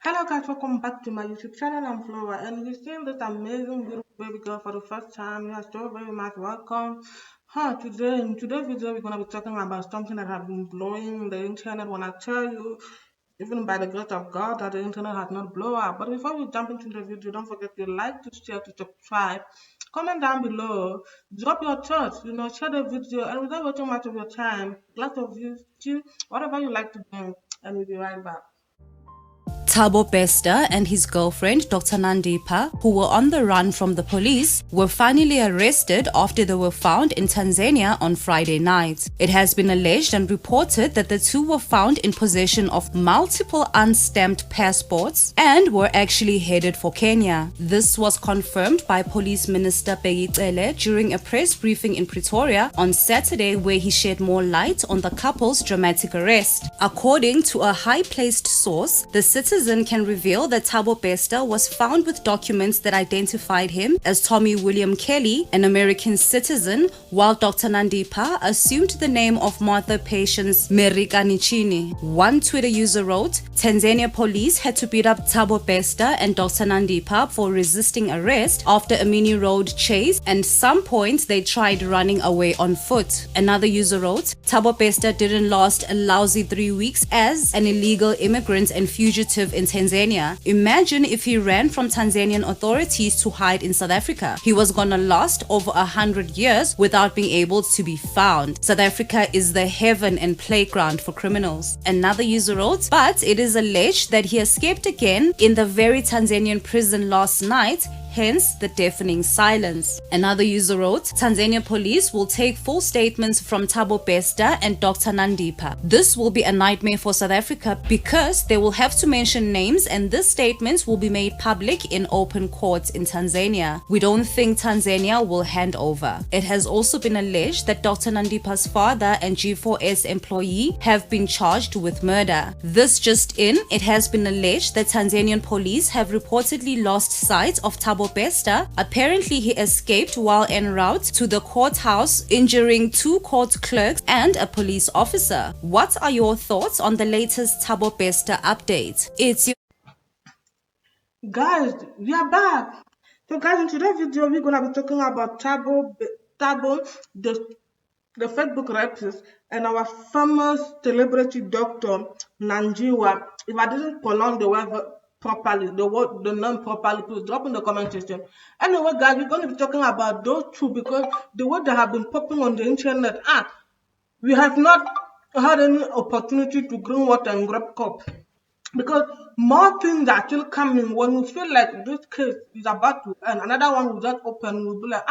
Hello guys, welcome back to my YouTube channel. I'm Flora and we're seeing this amazing beautiful baby girl for the first time. You are so very much welcome. In today's video we're gonna be talking about something that has been blowing the internet. When I tell you, even by the grace of God, that the internet has not blown up. But before we jump into the video, don't forget to like, to share, to subscribe. Comment down below, drop your thoughts, share the video, and without wasting much of your time, lots of views, whatever you like to do, and we'll be right back. Thabo Bester and his girlfriend, Dr. Nandipha, who were on the run from the police, were finally arrested after they were found in Tanzania on Friday night. It has been alleged and reported that the two were found in possession of multiple unstamped passports and were actually headed for Kenya. This was confirmed by Police Minister Begicele during a press briefing in Pretoria on Saturday, where he shed more light on the couple's dramatic arrest. According to a high-placed source, the citizen can reveal that Thabo Bester was found with documents that identified him as Tommy William Kelly, an American citizen, while Dr. Nandipha assumed the name of Martha Patience Merikanichini. One Twitter user wrote, Tanzania police had to beat up Thabo Bester and Dr. Nandipha for resisting arrest after a mini road chase, and some point they tried running away on foot. Another user wrote, Thabo Bester didn't last a lousy 3 weeks as an illegal immigrant and fugitive in Tanzania. Imagine if he ran from Tanzanian authorities to hide in South Africa. He was gonna last over 100 years without being able to be found. South Africa is the heaven and playground for criminals. Another user wrote, but it is alleged that he escaped again in the very Tanzanian prison last night, hence the deafening silence. Another user wrote, Tanzania police will take full statements from Thabo Bester and Dr. Nandipha. This will be a nightmare for South Africa because they will have to mention names and these statements will be made public in open court in Tanzania. We don't think Tanzania will hand over. It has also been alleged that Dr. Nandipha's father and G4S employee have been charged with murder. This just in, it has been alleged that Tanzanian police have reportedly lost sight of Thabo Bester. Apparently, he escaped while en route to the courthouse, injuring 2 court clerks and a police officer. What are your thoughts on the latest Thabo Bester update? It's your Guys, we are back. So guys, in today's video, we're gonna be talking about Thabo, the Facebook rapist, and our famous celebrity doctor Nanjiwa. If I didn't pronounce the word properly, the name properly, please drop in the comment section. Anyway, guys, we're gonna be talking about those two because the way they have been popping on the internet, we have not had any opportunity to green water and grab cup. Because more things are still coming. When we feel like this case is about to end, another one will just open. We'll be like,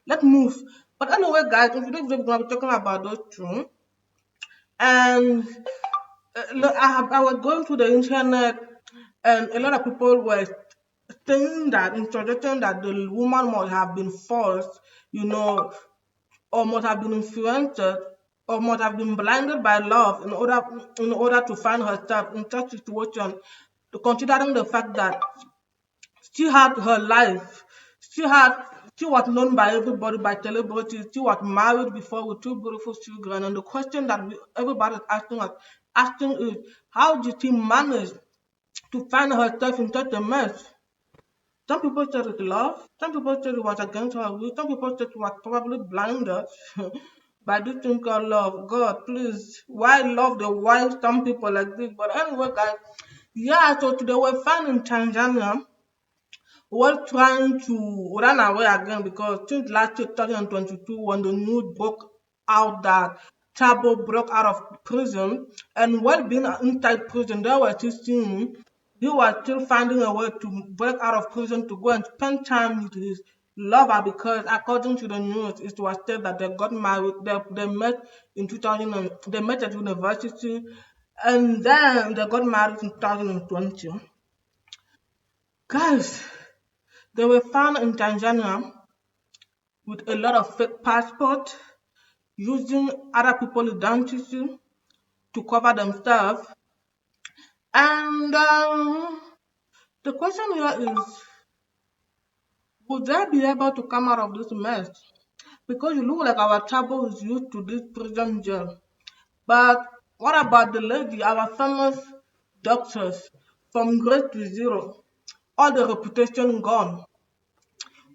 let's move. But anyway, guys, in today's video, we're going to be talking about those two. And look, I was going through the internet, and a lot of people were saying that, introducing that the woman must have been forced, or must have been influenced, or must have been blinded by love in order to find herself in such situation, considering the fact that she had her life, she was known by everybody, by celebrities, she was married before with 2 beautiful children, and the question that everybody is asking is, how did she manage to find herself in such a mess? Some people said it's love. Some people said it was against her will. Some people said she was probably blinded by this thing called love. God, please, why love the wife some people like this? But anyway, guys, yeah, so today we're found in Tanzania. We're trying to run away again because since last year, 2022, when the news broke out that Thabo broke out of prison, and while being inside prison, they were still seeing he was still finding a way to break out of prison to go and spend time with his lover because according to the news, it was said that they got married, they met in 2000, they met at university, and then they got married in 2020. Guys, they were found in Tanzania with a lot of fake passports, using other people's identity to cover themselves. And the question here is, would they be able to come out of this mess? Because you look like our Thabo is used to this prison jail. But what about the lady, our famous doctors? from grade to zero, all the reputation gone.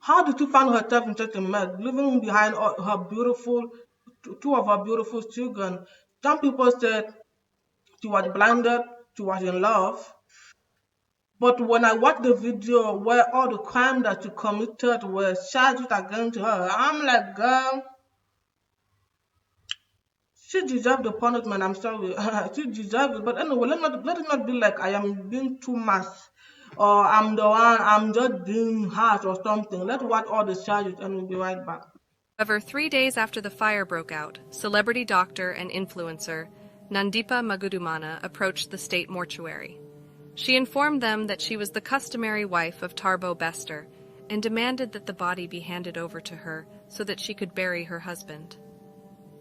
How did she find herself in such a mess, leaving behind all her beautiful, two of her beautiful children? Some people said she was blinded, she was in love. But when I watched the video where all the crime that she committed were charged against her, I'm like, girl, she deserved the punishment. I'm sorry, she deserved it. But anyway, let it not be like I am being too much, or I'm the one, I'm just being harsh or something. Let's watch all the charges and we'll be right back. However, 3 days after the fire broke out, celebrity doctor and influencer Nandipha Magudumana approached the state mortuary. She informed them that she was the customary wife of Thabo Bester and demanded that the body be handed over to her so that she could bury her husband.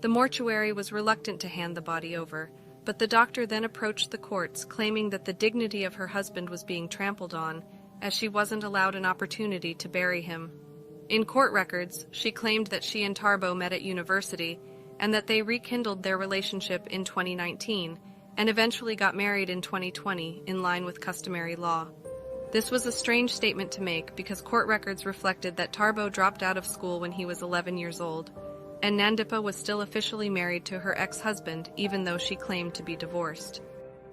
The mortuary was reluctant to hand the body over, but the doctor then approached the courts claiming that the dignity of her husband was being trampled on as she wasn't allowed an opportunity to bury him. In court records, she claimed that she and Thabo met at university and that they rekindled their relationship in 2019 and eventually got married in 2020 in line with customary law. This was a strange statement to make because court records reflected that Thabo dropped out of school when he was 11 years old, and Nandipha was still officially married to her ex-husband even though she claimed to be divorced.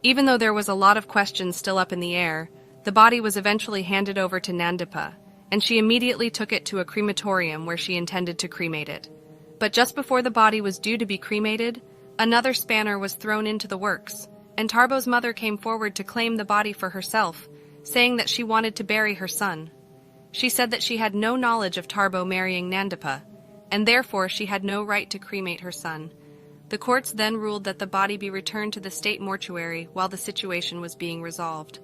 Even though there was a lot of questions still up in the air, the body was eventually handed over to Nandipha, and she immediately took it to a crematorium where she intended to cremate it. But just before the body was due to be cremated, another spanner was thrown into the works, and Tharbo's mother came forward to claim the body for herself, saying that she wanted to bury her son. She said that she had no knowledge of Thabo marrying Nandipha, and therefore she had no right to cremate her son. The courts then ruled that the body be returned to the state mortuary while the situation was being resolved.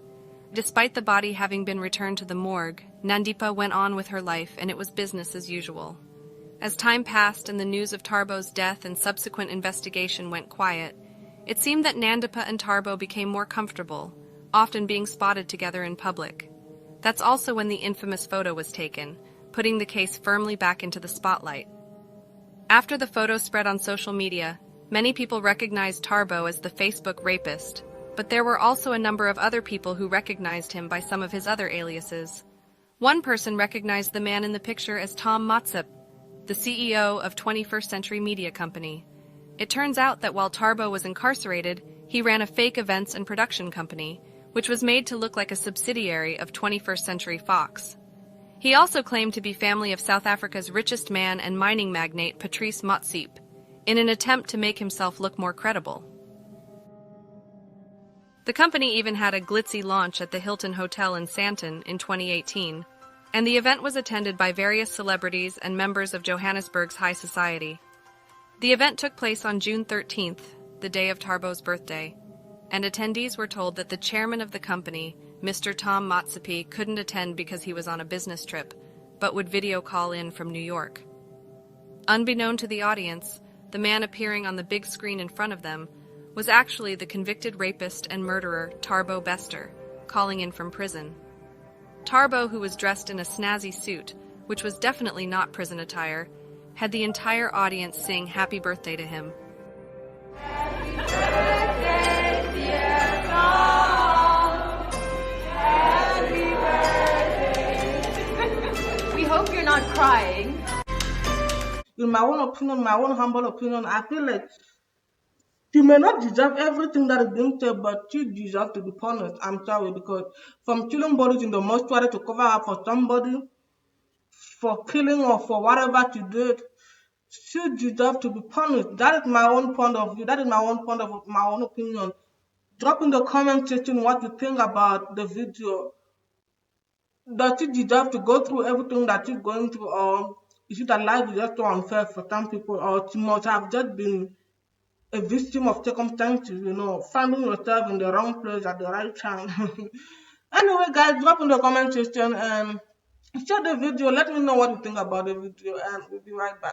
Despite the body having been returned to the morgue, Nandipha went on with her life and it was business as usual. As time passed and the news of Tharbo's death and subsequent investigation went quiet, it seemed that Nandipha and Thabo became more comfortable, often being spotted together in public. That's also when the infamous photo was taken, putting the case firmly back into the spotlight. After the photo spread on social media, many people recognized Thabo as the Facebook rapist, but there were also a number of other people who recognized him by some of his other aliases. One person recognized the man in the picture as Tom Matsep, the CEO of 21st Century Media Company. It turns out that while Thabo was incarcerated, he ran a fake events and production company, which was made to look like a subsidiary of 21st Century Fox. He also claimed to be family of South Africa's richest man and mining magnate Patrice Motsepe, in an attempt to make himself look more credible. The company even had a glitzy launch at the Hilton Hotel in Sandton in 2018, and the event was attended by various celebrities and members of Johannesburg's high society. The event took place on June 13th, the day of Tharbo's birthday, and attendees were told that the chairman of the company, Mr. Tom Motsepe, couldn't attend because he was on a business trip, but would video call in from New York. Unbeknown to the audience, the man appearing on the big screen in front of them was actually the convicted rapist and murderer Thabo Bester, calling in from prison. Thabo, who was dressed in a snazzy suit, which was definitely not prison attire, had the entire audience sing happy birthday to him. Happy birthday, dear Tom. Happy birthday. We hope you're not crying. In my own opinion, my own humble opinion, I feel like she may not deserve everything that is being said, but she deserves to be punished. I'm sorry, because from killing bodies in the mortuary to cover up for somebody, for killing or for whatever she did, she deserves to be punished. That is my own point of view. That is my own opinion. Drop in the comment section what you think about the video. Does she deserve to go through everything that she's going through, or is it that life is just so unfair for some people, or she must have just been a victim of circumstances, finding yourself in the wrong place at the right time. Anyway, guys, drop in the comment section and share the video. Let me know what you think about the video, and we'll be right back.